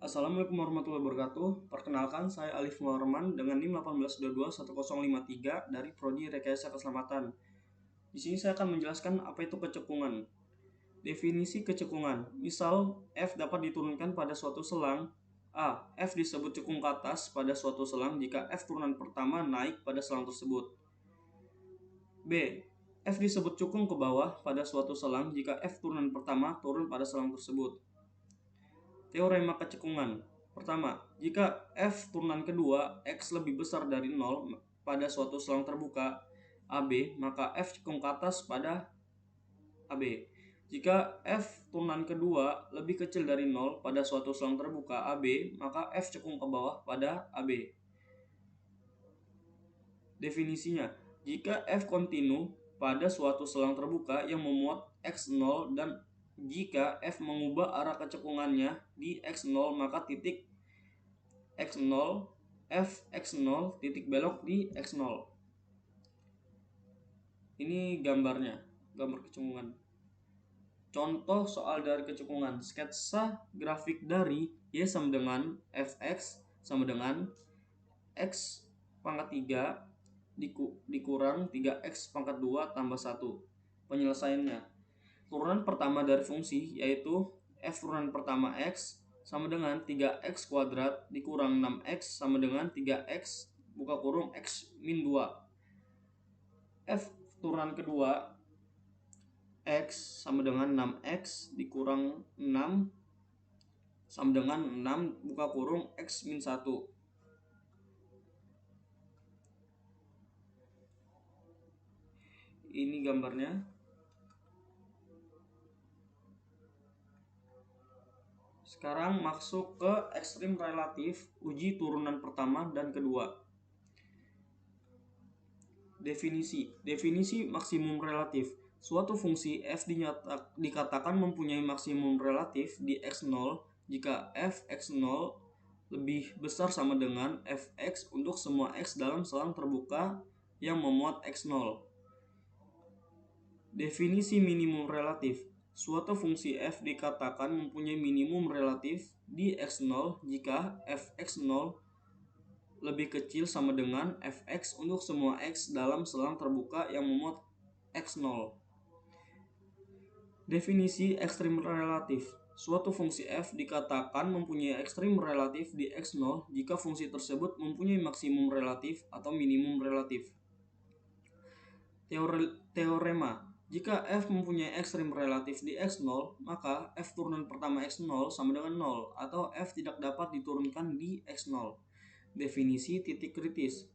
Assalamualaikum warahmatullahi wabarakatuh. Perkenalkan, saya Alif Muharman dengan NIM 18221053 dari Prodi Rekayasa Keselamatan. Di sini saya akan menjelaskan apa itu kecekungan. Definisi kecekungan. Misal, F dapat diturunkan pada suatu selang. A. F disebut cekung ke atas pada suatu selang jika F turunan pertama naik pada selang tersebut. B. F disebut cekung ke bawah pada suatu selang jika F turunan pertama turun pada selang tersebut. Teorema kecekungan. Pertama, jika F turunan kedua X lebih besar dari 0 pada suatu selang terbuka AB, maka F cekung ke atas pada AB. Jika F turunan kedua lebih kecil dari 0 pada suatu selang terbuka AB, maka F cekung ke bawah pada AB. Definisinya, jika F kontinu pada suatu selang terbuka yang memuat X0 dan jika F mengubah arah kecekungannya di X0, maka titik X0 F X0 titik belok di X0. Ini gambarnya, gambar kecekungan. Contoh soal dari kecekungan. Sketsa grafik dari Y sama dengan Fx sama dengan X pangkat 3 dikurang 3X pangkat 2 tambah 1. Penyelesaiannya, turunan pertama dari fungsi yaitu F turunan pertama X sama dengan 3X kuadrat dikurang 6X sama dengan 3X buka kurung X min 2. F turunan kedua X sama dengan 6X dikurang 6 sama dengan 6 buka kurung X min 1. Ini gambarnya. Sekarang masuk ke ekstrim relatif, uji turunan pertama dan kedua. Definisi maksimum relatif. Suatu fungsi f dikatakan mempunyai maksimum relatif di x0 jika f x0 lebih besar sama dengan fx untuk semua x dalam selang terbuka yang memuat x0. Definisi minimum relatif. Suatu fungsi f dikatakan mempunyai minimum relatif di x0 jika fx0 lebih kecil sama dengan fx untuk semua x dalam selang terbuka yang memuat x0. Definisi ekstrim relatif. Suatu fungsi f dikatakan mempunyai ekstrim relatif di x0 jika fungsi tersebut mempunyai maksimum relatif atau minimum relatif. Teorema. Jika f mempunyai ekstrim relatif di x0, maka f turunan pertama x0 sama dengan 0 atau f tidak dapat diturunkan di x0. Definisi titik kritis.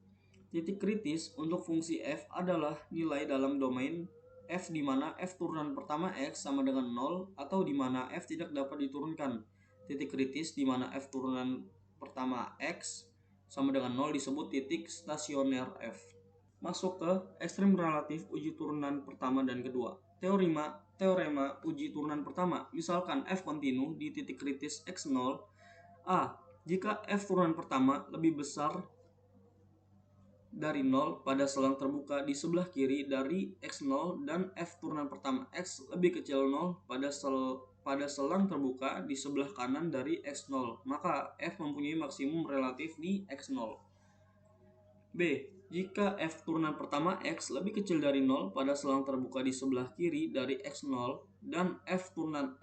Titik kritis untuk fungsi f adalah nilai dalam domain f di mana f turunan pertama x sama dengan 0 atau di mana f tidak dapat diturunkan. Titik kritis di mana f turunan pertama x sama dengan 0 disebut titik stasioner f. Masuk ke ekstrim relatif uji turunan pertama dan kedua. Teorema uji turunan pertama. Misalkan f kontinu di titik kritis x0. A. Jika f turunan pertama lebih besar dari 0 pada selang terbuka di sebelah kiri dari x0 dan f turunan pertama x lebih kecil 0 pada selang terbuka di sebelah kanan dari x0, maka f mempunyai maksimum relatif di x0. B. Jika f turunan pertama x lebih kecil dari 0 pada selang terbuka di sebelah kiri dari x0 dan f turunan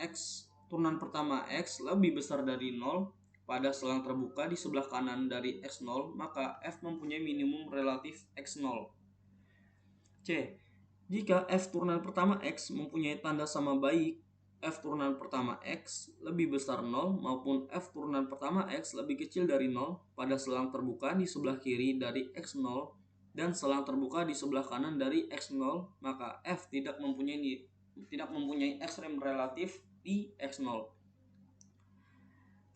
pertama x lebih besar dari 0 pada selang terbuka di sebelah kanan dari x0, maka f mempunyai minimum relatif x0. C. Jika f turunan pertama x mempunyai tanda sama baik f turunan pertama x lebih besar 0 maupun f turunan pertama x lebih kecil dari 0 pada selang terbuka di sebelah kiri dari x0 dan selang terbuka di sebelah kanan dari x0, maka f tidak mempunyai ekstrem relatif di x0.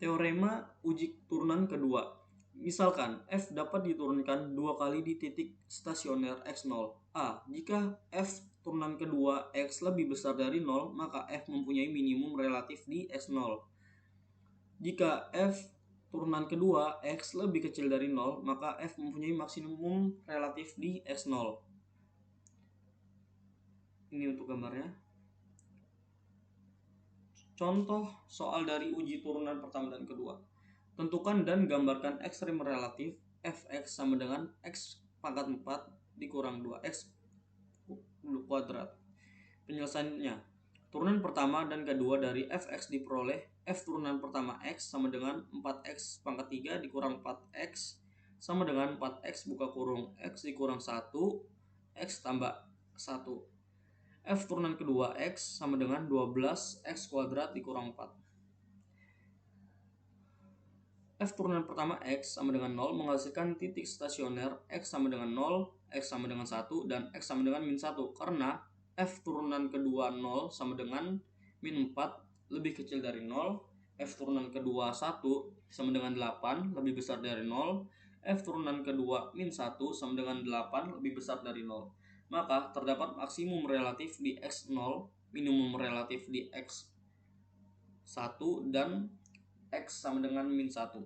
Teorema uji turunan kedua. Misalkan f dapat diturunkan 2 kali di titik stasioner x0. A. Jika f turunan kedua x lebih besar dari 0, maka f mempunyai minimum relatif di x0. Jika f turunan kedua x lebih kecil dari 0, maka f mempunyai maksimum relatif di x0. Ini untuk gambarnya. Contoh soal dari uji turunan pertama dan kedua. Tentukan dan gambarkan ekstrem relatif fx sama dengan x pangkat 4 dikurang 2x kuadrat. Penyelesaiannya, turunan pertama dan kedua dari fx diperoleh f turunan pertama x sama dengan 4x pangkat 3 dikurang 4x sama dengan 4x buka kurung x dikurang 1 x tambah 1. F turunan kedua x sama dengan 12x kuadrat dikurang 4. F turunan pertama x sama dengan 0 menghasilkan titik stasioner x sama dengan 0, x sama dengan 1, dan x sama dengan min 1 karena F turunan kedua 0 sama dengan min 4 lebih kecil dari 0, F turunan kedua 1 sama dengan 8 lebih besar dari 0, F turunan kedua min 1 sama dengan 8 lebih besar dari 0. Maka terdapat maksimum relatif di x0, minimum relatif di x1, dan x sama dengan min 1.